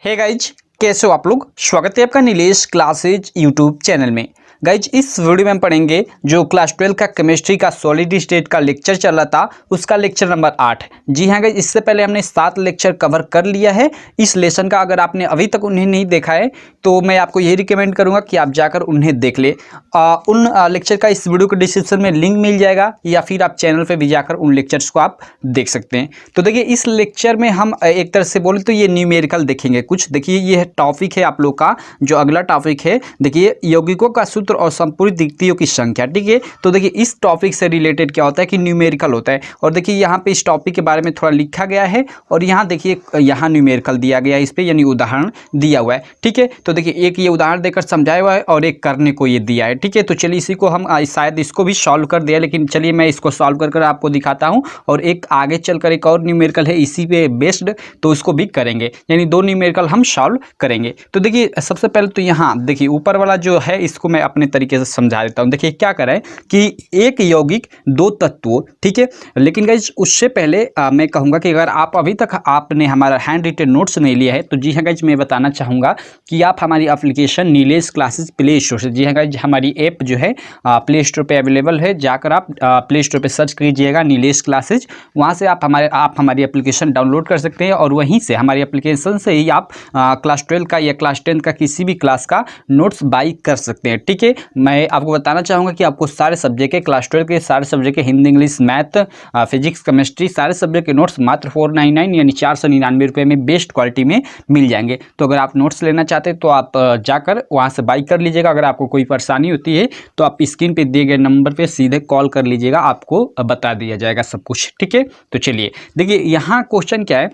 Hey guys, कैसे हो आप लोग। स्वागत है आपका नीलेश क्लासेज यूट्यूब चैनल में। गाइज, इस वीडियो में हम पढ़ेंगे जो क्लास 12 का केमिस्ट्री का सॉलिड स्टेट का लेक्चर चल रहा था, उसका लेक्चर नंबर 8। जी हाँ गाइज, इससे पहले हमने 7 लेक्चर कवर कर लिया है इस लेसन का। अगर आपने अभी तक उन्हें नहीं देखा है तो मैं आपको यही रिकमेंड करूंगा कि आप जाकर उन्हें देख ले। उन लेक्चर का इस वीडियो के डिस्क्रिप्शन में लिंक मिल जाएगा, या फिर आप चैनल पर भी जाकर उन लेक्चर्स को आप देख सकते हैं। तो देखिए, इस लेक्चर में हम एक तरह से बोले तो ये न्यूमेरिकल देखेंगे कुछ। देखिए, ये टॉपिक है आप लोग का, जो अगला टॉपिक है देखिए, यौगिकों का सूत्र और संपूर्ण द्वितीयों की संख्या। ठीक है, तो देखिए इस टॉपिक से रिलेटेड क्या होता है कि न्यूमेरिकल होता है। और देखिए यहाँ पे इस टॉपिक के बारे में थोड़ा लिखा गया है, और यहाँ देखिए यहाँ न्यूमेरिकल दिया गया है इस पे, यानी उदाहरण दिया हुआ है। ठीक है, तो देखिए एक ये उदाहरण देकर समझाया हुआ है और एक करने को ये दिया है। ठीक है, तो चलिए इसी को हम शायद इसको भी सॉल्व कर दिया, लेकिन चलिए मैं इसको सॉल्व कर आपको दिखाता हूँ। और एक आगे चलकर एक और न्यूमेरिकल है इसी पे बेस्ड, तो उसको भी करेंगे, यानी 2 न्यूमेरिकल हम सॉल्व करेंगे। तो देखिए सबसे पहले तो यहाँ देखिए ऊपर वाला जो है इसको मैं अपने तरीके से समझा देता हूँ। देखिए क्या करें कि एक यौगिक 2 तत्वों, ठीक है। लेकिन गाइज उससे पहले मैं कहूँगा कि अगर आप अभी तक आपने हमारा हैंड रिटेन नोट्स नहीं लिया है तो जी हाँ गाइज, मैं बताना चाहूँगा कि आप हमारी application Nilesh classes play store से, जी हाँ गाइज हमारी ऐप जो है प्ले स्टोर पर अवेलेबल है। जाकर आप प्ले स्टोर पर सर्च कीजिएगा नीलेश क्लासेज, वहाँ से आप हमारी एप्लीकेशन डाउनलोड कर सकते हैं, और वहीं से हमारी एप्लीकेशन से ही आप क्लास 12 का या क्लास 10 का किसी भी क्लास का नोट्स बाई कर सकते हैं। ठीक है, मैं आपको बताना चाहूँगा कि आपको सारे सब्जेक्ट के क्लास 12 के सारे सब्जेक्ट के Hindi, English, math, physics, chemistry सारे सब्जेक्ट के नोट्स मात्र 499 यानी 499 रुपये में बेस्ट क्वालिटी में मिल जाएंगे। तो अगर आप नोट्स लेना चाहते हैं तो आप जाकर वहाँ से बाई कर लीजिएगा। अगर आपको कोई परेशानी होती है तो आप स्क्रीन पे दिए गए नंबर पे सीधे कॉल कर लीजिएगा, आपको बता दिया जाएगा सब कुछ। ठीक है, तो चलिए देखिए यहाँ क्वेश्चन क्या है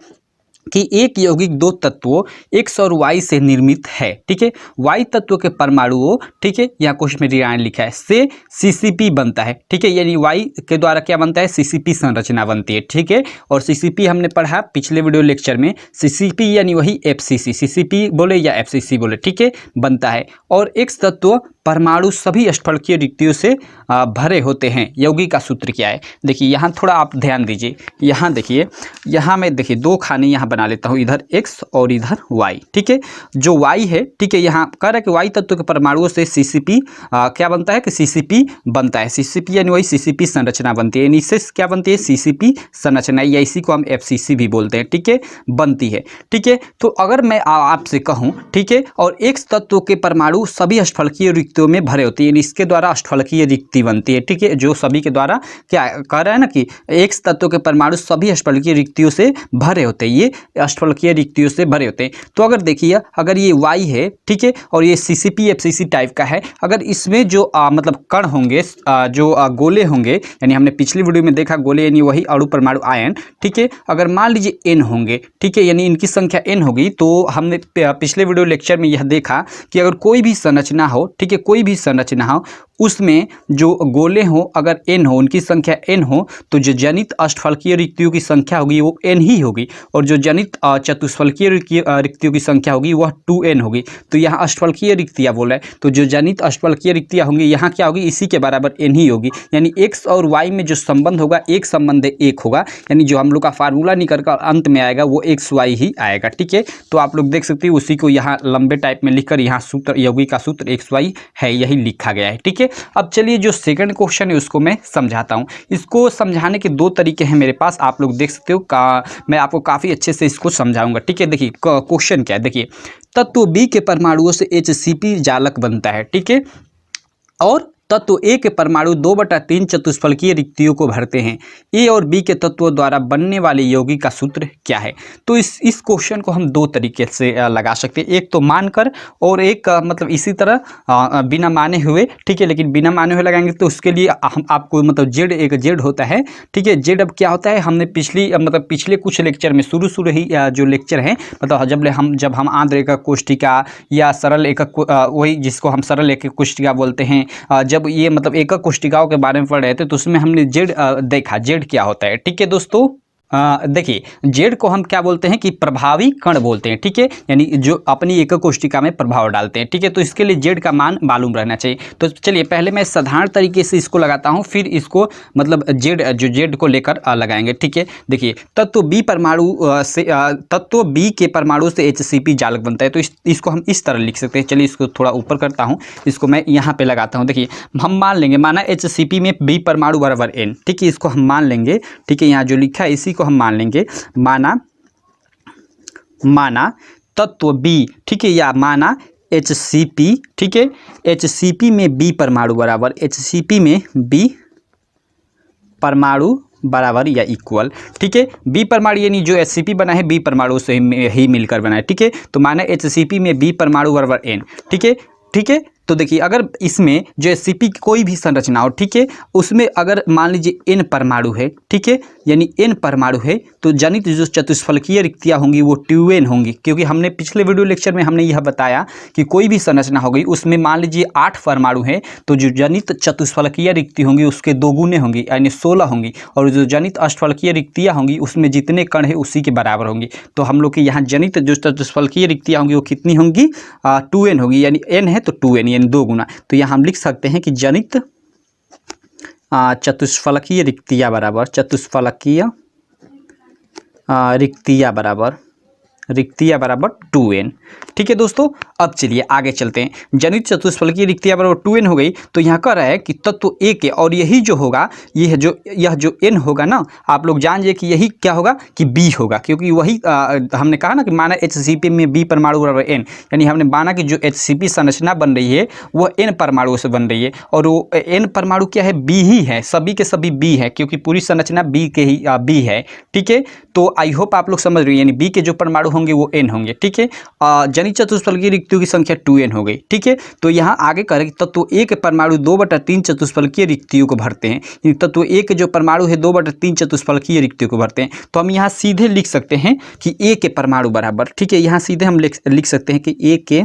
कि एक यौगिक 2 तत्वों X और Y से निर्मित है। ठीक है, Y तत्व के परमाणुओं, ठीक है, यहाँ क्वेश्चन में रियायन लिखा है, से CCP बनता है। ठीक है, यानी Y के द्वारा क्या बनता है, CCP संरचना बनती है। ठीक है, और CCP हमने पढ़ा पिछले वीडियो लेक्चर में, CCP यानी वही FCC, CCP बोले या FCC बोले, ठीक है, बनता है। और X तत्व परमाणु सभी अष्टफलकीय रिक्तियों से भरे होते हैं। यौगिक का सूत्र क्या है, देखिए यहाँ थोड़ा आप ध्यान दीजिए। यहाँ देखिए, यहाँ मैं देखिए 2 खाने यहाँ बना लेता हूँ, इधर X और इधर Y। ठीक है, जो Y है, ठीक है, यहाँ कह रहा है कि Y तत्व के परमाणुओं से CCP क्या बनता है कि CCP बनता है। CCP यानी वही CCP संरचना बनती है, यानी इससे क्या बनती है, CCP संरचना, या इसी को हम FCC भी बोलते हैं। ठीक है, बनती है। ठीक है, तो अगर मैं आपसे कहूँ, ठीक है, और X तत्व के परमाणु सभी अष्टफलकीय रिक्तियों में भरे होते हैं, यानी इसके द्वारा अष्टफलकीय रिक्ति बनती है। ठीक है, जो सभी के द्वारा क्या कह रहा है ना कि X तत्व के परमाणु सभी अष्टफलकीय रिक्तियों से भरे होते हैं, ये अष्टफलकीय रिक्तियों से भरे होते हैं। तो अगर देखिए, अगर ये Y है, ठीक है, और ये CCP FCC टाइप का है, अगर इसमें जो मतलब कण होंगे, जो गोले होंगे, यानी हमने पिछली वीडियो में देखा गोले यानी वही अणु परमाणु आयन। ठीक है, अगर मान लीजिए N होंगे, ठीक है, यानी इनकी संख्या N होगी, तो हमने पिछले वीडियो लेक्चर में यह देखा कि अगर कोई भी संरचना हो, ठीक है, कोई भी संरचना हो, उसमें जो गोले हो अगर N हो, उनकी संख्या N हो, तो जो जनित अष्टफलकीय रिक्तियों की संख्या होगी वो N ही होगी, और जो जनित चतुष्फलकीय रिक्तियों की संख्या होगी वह 2N होगी। तो यहाँ अष्टफलकीय रिक्तियाँ बोला है, तो जो जनित अष्टफलकीय रिक्तियाँ होंगी यहाँ क्या होगी, इसी के बराबर N ही होगी। यानी X और Y में जो संबंध होगा, एक संबंध 1 होगा, यानी जो हम लोग का फार्मूला निकल कर अंत में आएगा वो XY ही आएगा। ठीक है, तो आप लोग देख सकते हैं उसी को यहाँ लंबे टाइप में लिखकर यहाँ सूत्र, यौगिक का सूत्र XY है, यही लिखा गया है। ठीक है, अब चलिए जो सेकंड क्वेश्चन है उसको मैं समझाता हूँ। इसको समझाने के 2 तरीके हैं मेरे पास, आप लोग देख सकते हो, मैं आपको काफ़ी अच्छे से इसको समझाऊंगा। ठीक है, देखिए क्वेश्चन क्या है, देखिए तत्व B के परमाणुओं से HCP जालक बनता है। ठीक है, और तत्व A के परमाणु 2/3 चतुष्फलकीय रिक्तियों को भरते हैं। A और B के तत्वों द्वारा बनने वाले यौगिक का सूत्र क्या है। तो इस क्वेश्चन को हम 2 तरीके से लगा सकते हैं, एक तो मानकर और एक मतलब इसी तरह बिना माने हुए। ठीक है, लेकिन बिना माने हुए लगाएंगे तो उसके लिए हम आपको मतलब जेड होता है। ठीक है, जेड अब क्या होता है, हमने पिछले कुछ लेक्चर में शुरू ही जो लेक्चर है, मतलब जब हम आंध्र एकक कोष्ठिका या सरल एकक, वही जिसको हम सरल एकक कोष्ठिका बोलते हैं, जब ये मतलब एकक कोष्ठिकाओं के बारे में पढ़ रहे थे तो उसमें हमने जेड देखा, जेड क्या होता है। ठीक है दोस्तों, देखिए जेड को हम क्या बोलते हैं कि प्रभावी कण बोलते हैं, ठीक है, यानी जो अपनी एकक कोशिका में प्रभाव डालते हैं, ठीक है। तो इसके लिए जेड का मान मालूम रहना चाहिए। तो चलिए पहले मैं साधारण तरीके से इसको लगाता हूं, फिर इसको मतलब जेड को लेकर लगाएंगे, ठीक है। देखिए तत्व बी परमाणु से तत्व बी के परमाणु से HCP जालक बनता है। तो इसको हम इस तरह लिख सकते हैं। चलिए इसको थोड़ा ऊपर करता हूँ, इसको मैं यहाँ पे लगाता हूँ। देखिए हम मान लेंगे, माना HCP में बी परमाणु बराबर N, ठीक है, इसको हम मान लेंगे, ठीक है। यहाँ जो लिखा है इसी को हम मान लेंगे, माना तत्व बी, ठीक है, या माना HCP, ठीक है, HCP में बी परमाणु बराबर, HCP में बी परमाणु बराबर या इक्वल, ठीक है। बी परमाणु यानी जो HCP बना है बी परमाणु से ही मिलकर बना है, ठीक है। तो माना HCP में बी परमाणु बराबर N, ठीक है, ठीक है। तो देखिए अगर इसमें जो HCP की कोई भी संरचना हो, ठीक है, उसमें अगर मान लीजिए N परमाणु है, ठीक है, यानी N परमाणु है, तो जनित जो चतुष्फलकीय रिक्तियाँ होंगी वो 2N होंगी, क्योंकि हमने पिछले वीडियो लेक्चर में हमने यह बताया कि कोई भी संरचना हो गई उसमें मान लीजिए 8 परमाणु है, तो जो जनित चतुष्फलकीय रिक्ति होंगी उसके 2 गुने होंगी, यानी 16 होंगी, और जो जनित अष्टफलकीय रिक्तियाँ होंगी उसमें जितने कण है उसी के बराबर होंगी। तो हम लोग के यहाँ जनित जो चतुष्फलकीय रिक्तियाँ होंगी वो कितनी होंगी, 2N होगी, यानी N है तो 2N यानी 2 गुना। तो यहाँ हम लिख सकते हैं कि जनित चतुष्फलकीय रिक्तियाँ बराबर, चतुष्फलकीय रिक्तियाँ बराबर 2N, ठीक है दोस्तों। अब चलिए आगे चलते हैं। जनित चतुष्फलकीय रिक्तियाँ बराबर 2N हो गई, तो यहाँ कह रहा है कि तत्व A के, और यही जो होगा यह जो N होगा ना, आप लोग जान जाइए कि यही क्या होगा कि B होगा, क्योंकि वही हमने कहा ना कि माना HCP में B परमाणु बराबर N, यानी हमने माना कि जो HCP संरचना बन रही है वह N परमाणु से बन रही है, और वो N परमाणु क्या है, B ही है, सभी के सभी B है, क्योंकि पूरी संरचना B के ही B है, ठीक है। तो आई होप आप लोग समझ रहे हैं, यानी B के जो परमाणु होंगे वो N होंगे, ठीक है। जनित चतुष्फलकीय रिक्तियों की संख्या 2N हो गई, ठीक है। तो यहाँ आगे करें तत्व A के परमाणु 2/3 चतुष्फलकीय रिक्तियों को भरते हैं। तत्व A के जो परमाणु है 2/3 चतुष्फलकीय रिक्तियों को भरते हैं। तो हम यहाँ सीधे लिख सकते हैं कि A के परमाणु बराबर, ठीक है, यहाँ सीधे हम लिख सकते हैं कि A के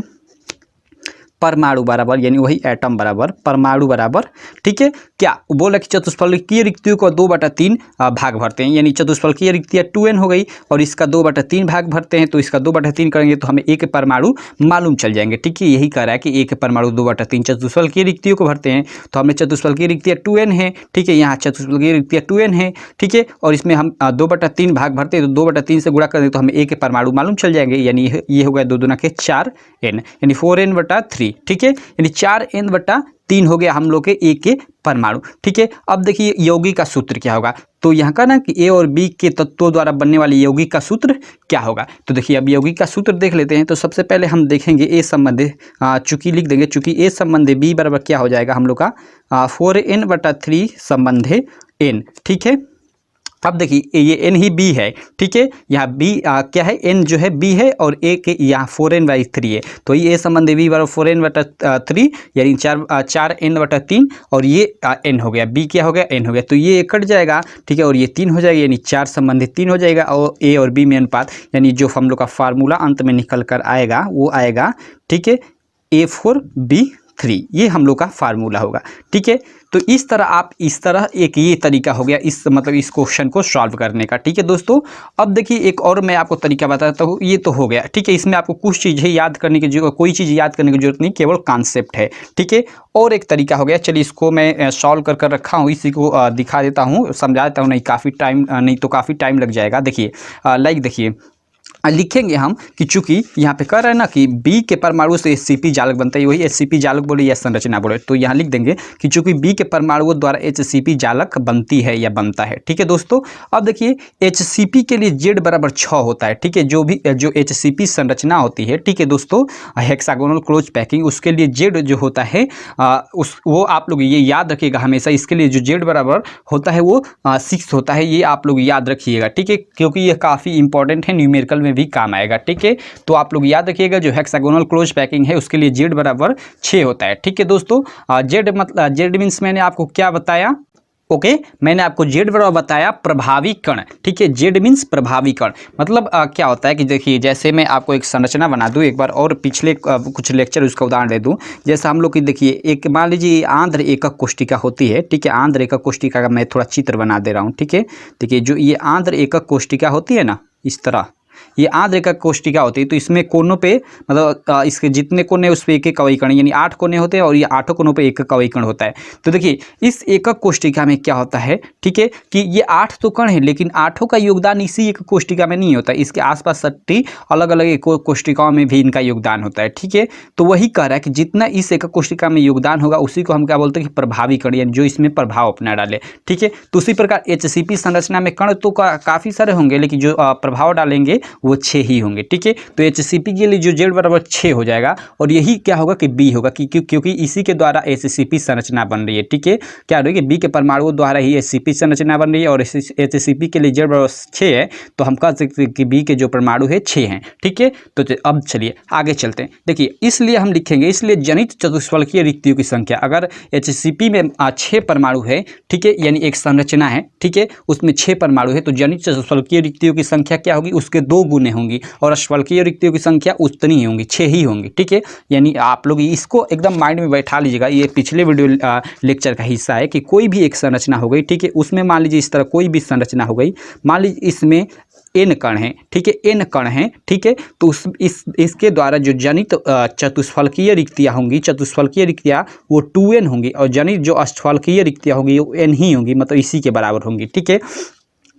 परमाणु बराबर, यानी वही एटम बराबर, परमाणु बराबर, ठीक है। क्या बोला कि चतुष्फलकीय रिक्तियों को 2/3 भाग भरते हैं, यानी चतुष्फलकीय रिक्तियाँ 2N हो गई और इसका 2/3 भाग भरते हैं। तो इसका 2/3 करेंगे तो हमें एक परमाणु मालूम चल जाएंगे, ठीक है। यही कह रहा है कि एक परमाणु 2/3 चतुष्फलकीय रिक्तियों को भरते हैं। तो हमने चतुष्फलकीय रिक्तियाँ 2N है, ठीक है, यहाँ चतुष्फलकीय रिक्तियाँ 2N है, ठीक है, और इसमें हम 2/3 भाग भरते हैं, तो 2/3 से गुणा करेंगे तो हमें एक परमाणु मालूम चल जाएंगे, यानी ये हो गया 2 दूना के 4N, यानी 4N/3, ठीक है, यानी 4N/3 हो गया हम लोग के A के परमाणु, ठीक है। अब देखिए यौगिक का सूत्र क्या होगा। तो यहाँ का ना कि A और B के तत्वों द्वारा बनने वाले यौगिक का सूत्र क्या होगा। तो देखिए अब यौगिक का सूत्र देख लेते हैं। तो सबसे पहले हम देखेंगे A संबंधी, चूंकि लिख देंगे, चूंकि A संबंधी B बराबर क्या हो जाएगा हम लोग का 4N/3 संबंधी N, ठीक है। अब देखिए ये N ही B है, ठीक है, यहाँ B क्या है, N जो है B है, और A के यहाँ 4N/3 है। तो ये A संबंधी B बराबर 4N/3, यानी 4N/3, और ये N हो गया, B क्या हो गया, N हो गया। तो ये कट जाएगा, ठीक है, और ये 3 हो जाएगा, यानी 4 संबंधी 3 हो जाएगा, और A और B में अनुपात, यानी जो हम लोग का फार्मूला अंत में निकल कर आएगा वो आएगा, ठीक है, A4B3, ये हम लोग का फार्मूला होगा, ठीक है। तो इस तरह एक ये तरीका हो गया इस मतलब इस क्वेश्चन को सॉल्व करने का, ठीक है दोस्तों। अब देखिए एक और मैं आपको तरीका बताता हूँ, ये तो हो गया, ठीक है, इसमें आपको कुछ चीज़ें याद करने की कोई चीज़ याद करने की जरूरत नहीं, केवल कॉन्सेप्ट है, ठीक है। और एक तरीका हो गया, चलिए इसको मैं सॉल्व कर रखा हूँ, इसी को दिखा देता हूँ, समझा देता हूँ, नहीं तो काफ़ी टाइम लग जाएगा। देखिए देखिए लिखेंगे हम कि चूंकि यहाँ पे कह रहे हैं ना कि B के परमाणु से HCP जालक बनता है, वही HCP जालक बोले या संरचना बोले, तो यहाँ लिख देंगे कि चूंकि B के परमाणुओं द्वारा HCP जालक बनती है या बनता है, ठीक है दोस्तों। अब देखिए HCP के लिए Z बराबर 6 होता है, ठीक है, जो HCP संरचना होती है, ठीक है दोस्तों, हेक्सागोनल क्लोज पैकिंग, उसके लिए Z जो होता है वो आप लोग ये याद रखिएगा हमेशा, इसके लिए जो Z बराबर होता है वो 6 होता है, ये आप लोग याद रखिएगा, ठीक है, क्योंकि ये काफ़ी इंपॉर्टेंट है, न्यूमेरिकल में भी काम आएगा, ठीक है। तो आप लोग याद रखिएगा जो हेक्सागोनल क्लोज पैकिंग है उसके लिए Z बराबर 6 होता है, ठीक है दोस्तों। Z मीन्स मैंने आपको क्या बताया, ओके मैंने आपको जेड बराबर बताया प्रभावी कण, ठीक है। जेड मीन्स प्रभावी कण, मतलब क्या होता है कि देखिए जैसे मैं आपको एक संरचना बना दूं एक बार और पिछले कुछ लेक्चर उसका उदाहरण दे दूं। जैसे हम लोग की देखिए एक मान लीजिए आंध्र एकक कोष्टिका होती है, ठीक है। आंध्र एकक कोष्टिका का मैं थोड़ा चित्र बना दे रहा हूँ, ठीक है। देखिए जो ये आंध्र एकक कोष्टिका होती है ना, इस तरह ये आंध्र एकक कोष्टिका होती है। तो इसमें कोनों पे मतलब इसके जितने कोने उस पे एक एक कवई कण, यानी 8 कोने होते हैं और ये 8 कोनों पे एक एक कवई कण होता है। तो देखिए इस एकक कोष्टिका में क्या होता है, ठीक है, कि ये 8 तो कण है लेकिन 8 का योगदान इसी एकक कोष्टिका में नहीं होता, इसके आसपास 60 अलग अलग एकक कोष्टिकाओं में भी इनका योगदान होता है, ठीक है। तो वही कह रहा है कि जितना इस एकक कोष्टिका में योगदान होगा उसी को हम क्या बोलते हैं कि प्रभावी कण, यानी जो इसमें प्रभाव अपना डाले, ठीक है। तो उसी प्रकार HCP संरचना में कण तो काफ़ी सारे होंगे लेकिन जो प्रभाव डालेंगे वो 6 ही होंगे, ठीक है। तो HCP के लिए जो Z बराबर 6 हो जाएगा और यही क्या होगा कि B होगा, क्योंकि इसी के द्वारा HCP संरचना बन रही है, ठीक है। क्या हो रही है, B के परमाणुओं द्वारा ही HCP संरचना बन रही है और HCP के लिए Z बराबर 6 है तो हम कह सकते हैं कि B के जो परमाणु है 6 हैं, ठीक है। तो अब चलिए आगे चलते हैं। देखिए इसलिए हम लिखेंगे, इसलिए जनित चतुष्फलकीय रिक्तियों की संख्या, अगर HCP में 6 परमाणु है, ठीक है, यानी एक संरचना है, ठीक है, उसमें 6 परमाणु है तो जनित चतुष्फलकीय रिक्तियों की संख्या क्या होगी, उसके 2 गुने होंगी और अष्टफलकीय रिक्तियों की संख्या उतनी ही होंगी, 6 ही होंगी, ठीक है। यानी आप लोग इसको एकदम माइंड में बैठा लीजिएगा, ये पिछले वीडियो लेक्चर का हिस्सा है कि कोई भी एक संरचना हो गई, ठीक है, उसमें मान लीजिए इस तरह कोई भी संरचना हो गई, मान लीजिए इसमें n कण है, ठीक है, n कण है, ठीक है। तो इसके द्वारा जो जनित चतुष्फलकीय रिक्तियाँ होंगी, चतुष्फलकीय रिक्तियाँ वो 2n होंगी और जनित जो अष्टफलकीय रिक्तियाँ होंगी वो n ही होंगी, मतलब इसी के बराबर होंगी, ठीक है।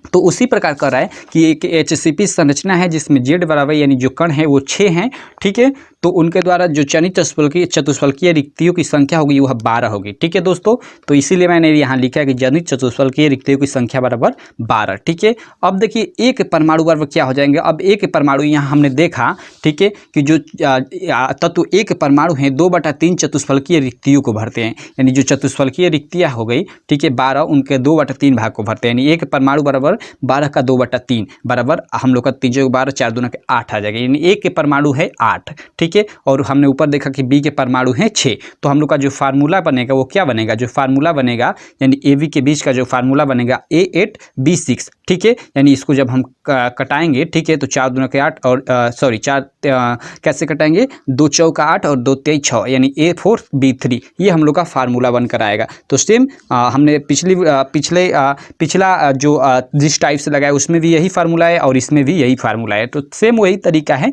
तो उसी प्रकार कर रहा है कि एक HCP संरचना है जिसमें Z बराबर यानी जो कण है वो 6 हैं, ठीक है। तो उनके द्वारा जो जनित चतुष्फलकीय रिक्तियों की संख्या होगी वह 12 होगी, ठीक है दोस्तों। तो इसीलिए मैंने यहाँ लिखा है कि जनित चतुष्फलकीय रिक्तियों की संख्या बराबर 12, ठीक है। अब देखिए एक परमाणु बराबर क्या हो जाएंगे, अब एक परमाणु यहाँ हमने देखा, ठीक है, कि जो तत्व एक परमाणु है 2/3 चतुष्फलकीय रिक्तियों को भरते हैं, यानी जो चतुष्फलकीय रिक्तियाँ हो गई, ठीक है, 12 उनके 2/3 भाग को भरते हैं, यानी एक परमाणु बराबर 12 का 2/3 बराबर हम लोग का 3 × 12 4 दूना के 8 आ जाएगा, यानी एक के परमाणु है 8, ठीक है। और हमने ऊपर देखा कि B के परमाणु हैं 6, तो हम लोग का जो फार्मूला बनेगा वो क्या बनेगा, जो फार्मूला बनेगा यानी AB के बीच का जो फार्मूला बनेगा A8B6, ठीक है। यानी इसको जब हम कटाएंगे, ठीक है, तो 4 दूना के 8 और सॉरी 4 कैसे कटाएंगे, 2 चौका 8 और 2 तेईस 6, यानी A4B3, ये हम लोग का फार्मूला बनकर आएगा। तो सेम हमने पिछला जो जिस टाइप से लगाया उसमें भी यही फार्मूला है और इसमें भी यही फार्मूला है, तो सेम वही तरीका है,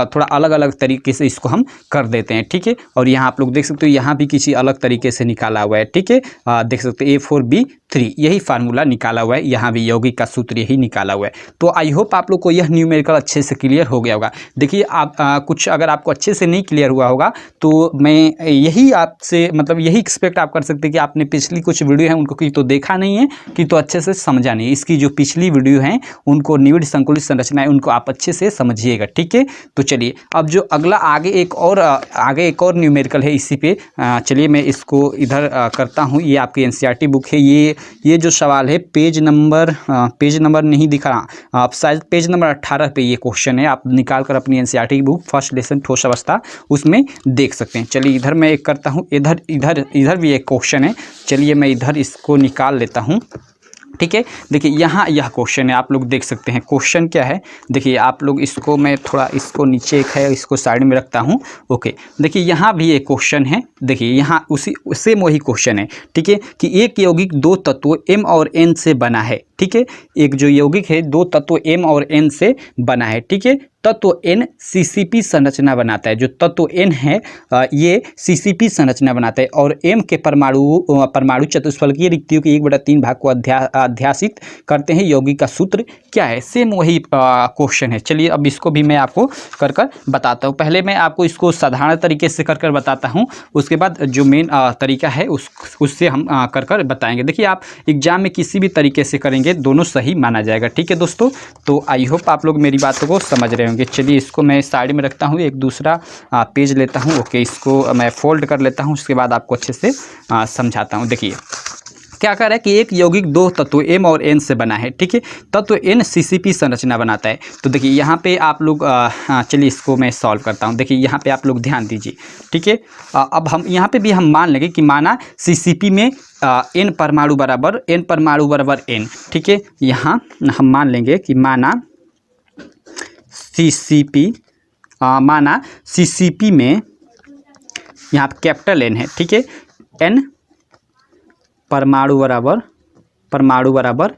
थोड़ा अलग अलग तरीके से इसको हम कर देते हैं, ठीक है। और यहाँ आप लोग देख सकते हो यहाँ भी किसी अलग तरीके से निकाला हुआ है, ठीक है, देख सकते हो A4B3 यही फार्मूला निकाला हुआ है, यहाँ भी यौगिक का सूत्र यही निकाला हुआ है। तो आई होप आप लोग को यह न्यूमेरिकल अच्छे से क्लियर हो गया होगा। देखिए आप कुछ अगर आपको अच्छे से नहीं क्लियर हुआ होगा तो मैं यही आपसे मतलब यही एक्सपेक्ट आप कर सकते हैं कि आपने पिछली कुछ वीडियो है उनको कि तो देखा नहीं है कि तो अच्छे से समझा नहीं, इसकी जो पिछली वीडियो हैं उनको निविड़ संकुलित संरचना है उनको आप अच्छे से समझिएगा, ठीक है। तो चलिए अब जो अगला आगे एक और न्यूमेरिकल है इसी पे, चलिए मैं इसको इधर करता हूँ। ये आपकी NCERT बुक है, ये जो सवाल है पेज नंबर नहीं दिखा रहा, आप शायद पेज नंबर 18 पे ये क्वेश्चन है, आप निकाल कर अपनी NCERT बुक फर्स्ट लेसन ठोस अवस्था उसमें देख सकते हैं। चलिए इधर मैं एक करता हूँ, इधर भी एक क्वेश्चन है, चलिए मैं इधर इसको निकाल लेता हूँ, ठीक है। देखिए यहाँ यह क्वेश्चन है, आप लोग देख सकते हैं क्वेश्चन क्या है। देखिए आप लोग इसको मैं थोड़ा इसको नीचे एक है इसको साइड में रखता हूँ, ओके। देखिए यहाँ भी एक क्वेश्चन है, देखिए यहाँ उसी सेम वही क्वेश्चन है, ठीक है, कि एक यौगिक 2 तत्वों M और N से बना है, ठीक है। एक जो यौगिक है 2 तत्व M और N से बना है, ठीक है। तत्व N CCP संरचना बनाता है, जो तत्व N है ये CCP संरचना बनाता है और M के परमाणु चतुष्फलकीय रिक्तियों के 1/3 भाग को अध्यासित करते हैं, यौगिक का सूत्र क्या है। सेम वही क्वेश्चन है। चलिए अब इसको भी मैं आपको कर बताता हूँ। पहले मैं आपको इसको साधारण तरीके से कर बताता हूँ, उसके बाद जो मेन तरीका है उससे हम कर बताएंगे। देखिए आप एग्जाम में किसी भी तरीके से करेंगे दोनों सही माना जाएगा, ठीक है दोस्तों। तो आई होप आप लोग मेरी बातों को समझ रहे होंगे। चलिए इसको मैं साइड में रखता हूँ, एक दूसरा पेज लेता हूँ, ओके, इसको मैं फोल्ड कर लेता हूँ, उसके बाद आपको अच्छे से समझाता हूँ। देखिए क्या कर रहा है कि एक यौगिक दो तत्व M और N से बना है, ठीक है। तत्व N CCP संरचना बनाता है। तो देखिए यहाँ पे आप लोग चलिए इसको मैं सॉल्व करता हूँ। देखिए यहाँ पे आप लोग ध्यान दीजिए, ठीक है। अब हम यहाँ पे भी हम मान लेंगे कि माना CCP में N परमाणु बराबर N, ठीक है। यहाँ हम मान लेंगे कि माना CCP में यहाँ पे कैपिटल N है, ठीक है। N परमाणु बराबर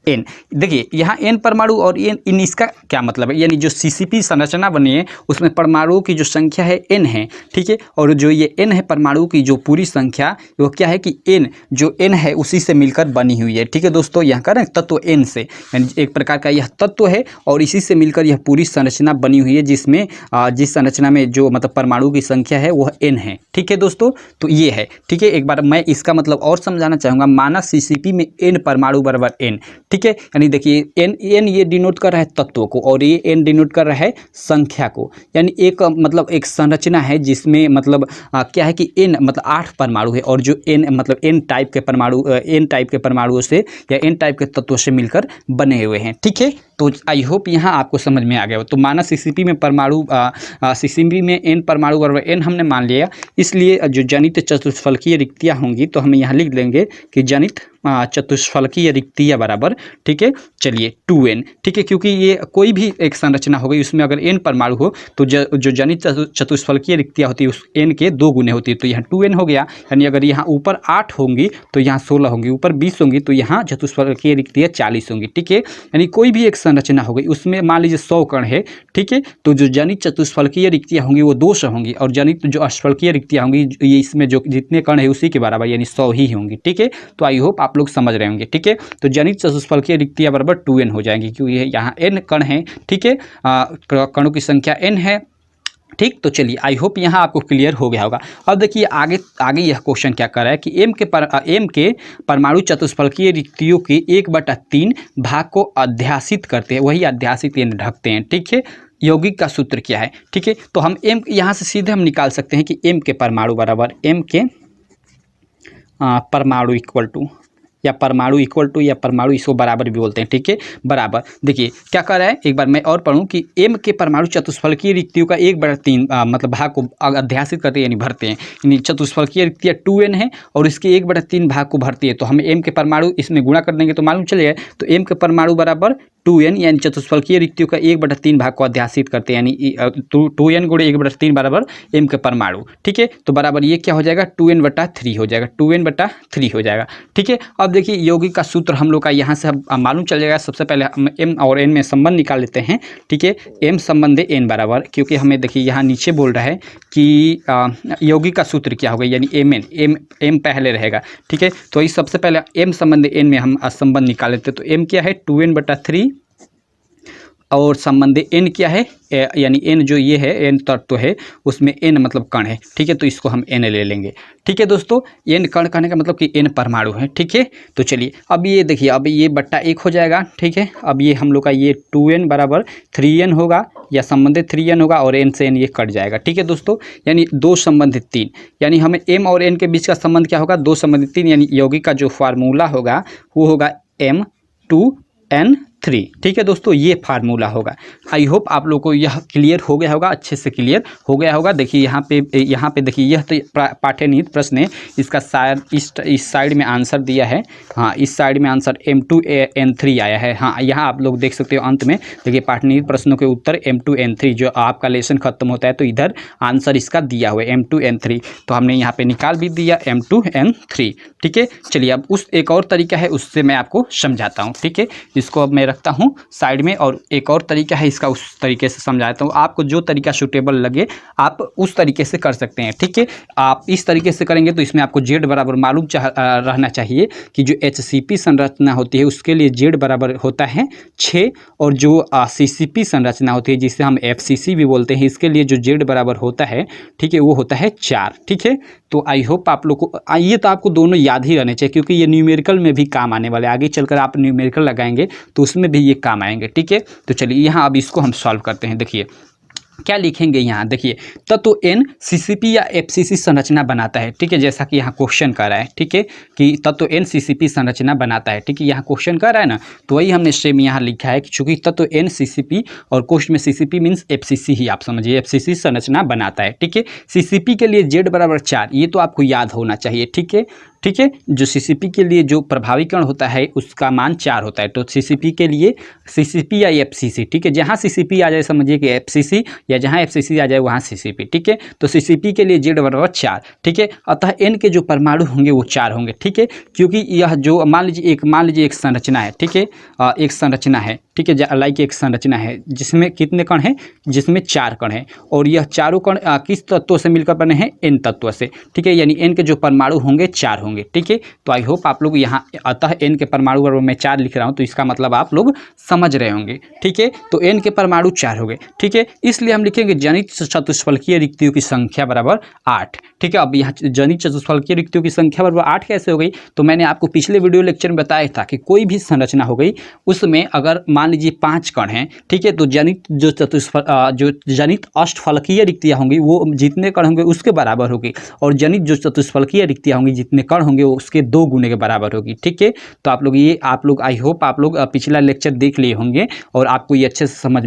N। देखिए यहाँ N परमाणु और N इसका क्या मतलब है, यानी जो CCP संरचना बनी है उसमें परमाणुओं की जो संख्या है N है, ठीक है। और जो ये N है परमाणु की जो पूरी संख्या वो क्या है कि N जो N है उसी से मिलकर बनी हुई है, ठीक है दोस्तों। यहाँ का ना तत्व N से, यानी एक प्रकार का यह तत्व है और इसी से मिलकर यह पूरी संरचना बनी हुई है, जिसमें जिस संरचना में जो मतलब परमाणु की संख्या है वह N है, ठीक है दोस्तों। तो ये है, ठीक है। एक बार मैं इसका मतलब और समझाना चाहूँगा। माना CCP में N परमाणु बराबर N, ठीक है। यानी देखिए N ये डिनोट कर रहा है तत्वों को और ये N डिनोट कर रहा है संख्या को। यानी एक मतलब एक संरचना है जिसमें मतलब क्या है कि N मतलब 8 परमाणु है और जो N मतलब N टाइप के परमाणुओं से या N टाइप के तत्वों से मिलकर बने हुए हैं, ठीक है। तो आई होप यहाँ आपको समझ में आ गया हो। तो माना CCP में N परमाणु बराबर N हमने मान लिया, इसलिए जो जनित चतुष्फलकीय रिक्तियाँ होंगी तो हम यहाँ लिख देंगे कि जनित चतुष्फलकीय रिक्तियाँ बराबर, ठीक है, चलिए 2N, ठीक है। क्योंकि ये कोई भी एक संरचना हो गई उसमें अगर N परमाणु हो तो जो जनित चतुष्फलकीय रिक्तियाँ होती है उस N के 2 गुने होती है। तो यहाँ 2N हो गया। यानी अगर यहाँ ऊपर 8 होंगी तो यहाँ 16 होंगी, ऊपर 20 होंगी तो यहाँ चतुष्फलकीय रिक्तियाँ 40 होंगी, ठीक है। यानी कोई भी एक संरचना हो गई उसमें मान लीजिए 100 कण है, ठीक है। तो जो जनित चतुष्फलकीय रिक्तियाँ होंगी वो 200 होंगी और जनित जो अष्टफलकीय रिक्तियाँ होंगी ये इसमें जो जितने कण है उसी के बराबर यानी 100 ही होंगी, ठीक है। तो आई होप आप लोग समझ रहे होंगे, ठीक है। तो जनित चतुष्फलकीय रिक्तियाँ बराबर 2N हो जाएंगी क्योंकि यहाँ N कण है, ठीक है। कणों की संख्या N है, ठीक। तो चलिए आई होप यहाँ आपको क्लियर हो गया होगा। अब देखिए आगे यह क्वेश्चन क्या कर रहा है कि M के परमाणु चतुष्फलकीय रिक्तियों के 1/3 भाग को अध्यासित करते हैं, वही अध्यासित यानी ढकते हैं, ठीक है। यौगिक का सूत्र क्या है, ठीक है। तो हम M यहाँ से सीधे हम निकाल सकते हैं कि M के परमाणु बराबर M के परमाणु इक्वल टू या परमाणु इसको बराबर भी बोलते हैं, ठीक है। बराबर देखिए क्या कर रहा है, एक बार मैं और पढ़ूं कि M के परमाणु चतुष्फलकीय रिक्तियों का 1/3 मतलब भाग को अध्यासित करते हैं यानी भरते हैं। यानी चतुष्फलकीय रिक्तियाँ 2N है और इसके 1/3 भाग को भरती है। तो हम M के परमाणु इसमें गुणा कर देंगे तो मालूम चलेगा। तो M के परमाणु बराबर 2N यानी चतुष्फलकीय रिक्तियों का 1/3 भाग को अध्यासित करते हैं, यानी 2N गुणे 1/3 बराबर M के परमाणु, ठीक है। तो बराबर ये क्या हो जाएगा 2N/3 हो जाएगा, 2N/3 हो जाएगा, ठीक है। अब देखिए यौगिक का सूत्र हम लोग का यहाँ से मालूम चल जाएगा। सबसे पहले हम M और N में संबंध निकाल लेते हैं, ठीक है। M संबंध N बराबर, क्योंकि हमें देखिए यहाँ नीचे बोल रहा है कि यौगिक का सूत्र क्या होगा यानी M पहले रहेगा, ठीक है। तो इस सबसे पहले M संबंध N में हम संबंध निकाल लेते हैं। तो M क्या है 2N/3 और संबंध N क्या है यानी N जो ये है N तत्व है उसमें N मतलब कण है, ठीक है। तो इसको हम N ले लेंगे, ठीक है दोस्तों। N कण कहने का मतलब कि N परमाणु है, ठीक है। तो चलिए अब ये देखिए अब ये बट्टा 1 हो जाएगा, ठीक है। अब ये हम लोग का ये 2N बराबर 3N होगा या संबंधित 3N होगा और N से N ये कट जाएगा, ठीक है दोस्तों। यानी 2 संबंधित 3 यानी हमें M और N के बीच का संबंध क्या होगा 2 संबंधित 3 यानी यौगिक का जो फार्मूला होगा वो होगा M2N3, ठीक है दोस्तों। ये फार्मूला होगा। आई होप आप लोगों को यह क्लियर हो गया होगा, अच्छे से क्लियर हो गया होगा। देखिए यहाँ पे देखिए यह तो पाठ्यनिहित प्रश्न है, इसका शायद इस साइड में आंसर दिया है। हाँ इस साइड में आंसर M2N3 आया है। हाँ यहाँ आप लोग देख सकते हो अंत में देखिए पाठ्यनिहित प्रश्नों के उत्तर M2N3 जो आपका लेसन खत्म होता है तो इधर आंसर इसका दिया हुआ है M2N3। तो हमने यहाँ पे निकाल भी दिया M2N3, ठीक है। चलिए अब उस एक और तरीका है उससे मैं आपको समझाता हूँ, ठीक है। इसको अब मैं रखता हूँ साइड में और एक और तरीका है इसका उस तरीके से समझाता हूँ। आपको जो तरीका सूटेबल लगे आप उस तरीके से कर सकते हैं, ठीक है। आप इस तरीके से करेंगे तो इसमें आपको Z बराबर मालूम रहना चाहिए कि जो HCP संरचना होती है उसके लिए Z बराबर होता है 6 और जो CCP संरचना होती है जिसे हम FCC भी बोलते हैं इसके लिए जो Z बराबर होता है, ठीक है, वो होता है 4, ठीक है। तो आई होप आप लोग को ये तो आपको दोनों याद ही रहने चाहिए क्योंकि ये न्यूमेरिकल में भी काम आने वाले, आगे चलकर आप न्यूमेरिकल लगाएंगे तो उसमें भी ये काम आएंगे, ठीक है। तो चलिए यहाँ अब इसको हम सॉल्व करते हैं। देखिए क्या लिखेंगे यहाँ देखिए, तत्व एन सीसीपी या एफसीसी संरचना बनाता है। ठीक है, जैसा कि यहाँ क्वेश्चन कर रहा है। ठीक है, कि तत्व एन सीसीपी संरचना बनाता है। ठीक है, यहाँ क्वेश्चन कर रहा है ना, तो वही हमने सेम यहाँ लिखा है कि चूंकि तत्व एन सीसीपी और कोष्ठ में सीसीपी मीन्स एफसीसी ही आप समझिए, एफसीसी संरचना बनाता है। ठीक है, सीसीपी के लिए जेड बराबर 4, ये तो आपको याद होना चाहिए। ठीक है, ठीक है, जो सीसीपी के लिए जो प्रभावीकरण होता है उसका मान 4 होता है। तो सीसीपी के लिए सीसीपी या एफसीसी, ठीक है, जहाँ सीसीपी आ जाए समझिए कि एफसीसी, या जहाँ एफसीसी आ जाए वहाँ सीसीपी। ठीक है, तो सीसीपी के लिए जेड बराबर 4। ठीक है, अतः एन के जो परमाणु होंगे वो 4 होंगे। ठीक है, क्योंकि यह जो मान लीजिए एक संरचना है। ठीक है, एक संरचना है। ठीक है, लाइक एक संरचना है जिसमें कितने कण हैं, जिसमें 4 कण हैं, और यह चारों कण किस तत्वों से मिलकर बने हैं, एन तत्व से। ठीक है, यानी एन के जो परमाणु होंगे 4 होंगे। ठीक है, तो आई होप आप लोग यहाँ अतः एन के परमाणु बराबर मैं 4 लिख रहा हूँ, तो इसका मतलब आप लोग समझ रहे होंगे। ठीक है, तो एन के परमाणु 4 हो गए। ठीक है, इसलिए हम लिखेंगे जनित चतुष्फलकीय रिक्तियों की संख्या बराबर 8। ठीक है, अब यहाँ जनित चतुष्फलकीय रिक्तियों की संख्या बराबर 8 कैसे हो गई, तो मैंने आपको पिछले वीडियो लेक्चर में बताया था कि कोई भी संरचना हो गई उसमें अगर मान लीजिए 5 कण हैं। ठीक है, तो जनित जो जनित अष्टफलकीय रिक्तियाँ होंगी वो जितने कण होंगे उसके बराबर होगी, और जनित जो चतुष्फलकीय रिक्तियाँ होंगी जितने कण होंगे वो उसके 2 गुने के बराबर होगी। ठीक है, तो आप लोग आई होप आप लोग पिछला लेक्चर देख लिए होंगे और आपको ये अच्छे से समझ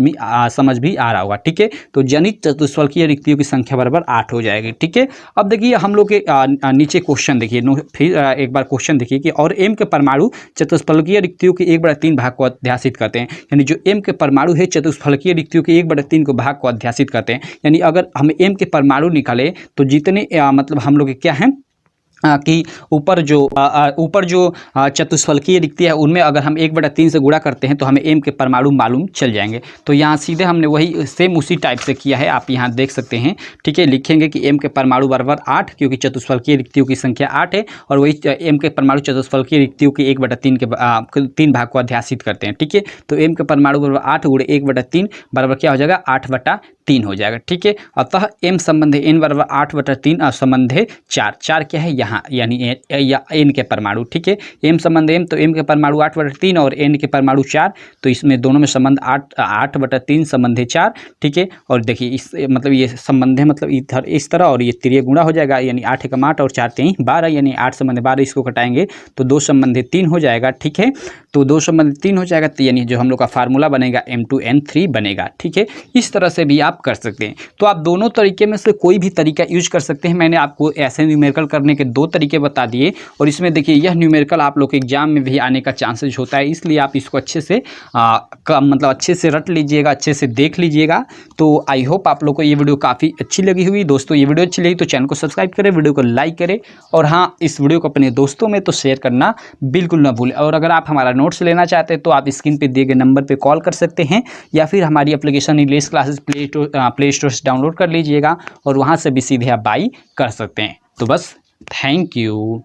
भी आ रहा होगा। ठीक है, तो जनित चतुष्फलकीय रिक्तियों की संख्या बराबर 8 हो जाएगी। ठीक है, अब देखिए हम लोग के नीचे क्वेश्चन देखिए, फिर एक बार क्वेश्चन देखिए कि और एम के परमाणु चतुष्फलकीय रिक्तियों के 1/3 भाग को अध्यासित करते हैं। यानी जो एम के परमाणु है चतुष्फलकीय रिक्तियों के 1/3 को भाग को अध्यासित करते हैं। यानी अगर हम एम के परमाणु निकाले तो जितने मतलब हम लोग क्या है कि ऊपर जो चतुष्फलकीय रिक्तियाँ है उनमें अगर हम 1/3 से गुणा करते हैं तो हमें एम के परमाणु मालूम चल जाएंगे। तो यहाँ सीधे हमने वही सेम उसी टाइप से किया है, आप यहाँ देख सकते हैं। ठीक है, लिखेंगे कि एम के परमाणु बराबर 8, क्योंकि चतुष्फलकीय रिक्तियों की संख्या 8 है, और वही एम के परमाणु चतुष्फलकीय रिक्तियों के 1/3 के 3 भाग को अध्यासित करते हैं। ठीक है, तो एम के परमाणु बराबर 8 गुणे 1/3 बराबर क्या हो जाएगा, 8/3 हो जाएगा। ठीक है, अतः एम संबंध एन बराबर 8/3 और संबंध 4 क्या है यहाँ, यानी एन के परमाणु। ठीक है, एम संबंध एम, तो एम के परमाणु 8/3 और एन के परमाणु 4, तो इसमें दोनों में संबंध 8/3 संबंध 4। ठीक है, और देखिए इस मतलब ये संबंध है, मतलब इधर इस तरह, और ये त्रिय गुणा हो जाएगा, यानी 8 एकम 8 और 4 3 12, यानी 8 संबंध 12, इसको घटाएंगे तो 2 संबंध 3 हो जाएगा। ठीक है, तो 2 संबंध 3 हो जाएगा, तो यानी जो हम लोग का फार्मूला बनेगा M2N3 बनेगा। ठीक है, इस तरह से भी आप कर सकते हैं। तो आप दोनों तरीके में से कोई भी तरीका यूज कर सकते हैं। मैंने आपको ऐसे न्यूमेरिकल करने के 2 तरीके बता दिए, और इसमें देखिए यह न्यूमेरिकल आप लोग के एग्जाम में भी आने का चांसेस होता है, इसलिए आप इसको अच्छे से मतलब अच्छे से रट लीजिएगा, अच्छे से देख लीजिएगा। तो आई होप आप लोग को ये वीडियो काफ़ी अच्छी लगी हुई। दोस्तों ये वीडियो अच्छी लगी तो चैनल को सब्सक्राइब करें, वीडियो को लाइक करें, और हाँ, इस वीडियो को अपने दोस्तों में तो शेयर करना बिल्कुल ना भूलें। और अगर आप हमारा नोट्स लेना चाहते हैं तो आप स्क्रीन पे दिए गए नंबर पे कॉल कर सकते हैं, या फिर हमारी application English classes play store से डाउनलोड कर लीजिएगा, और वहाँ से भी सीधे आप बाई कर सकते हैं। तो बस, थैंक यू।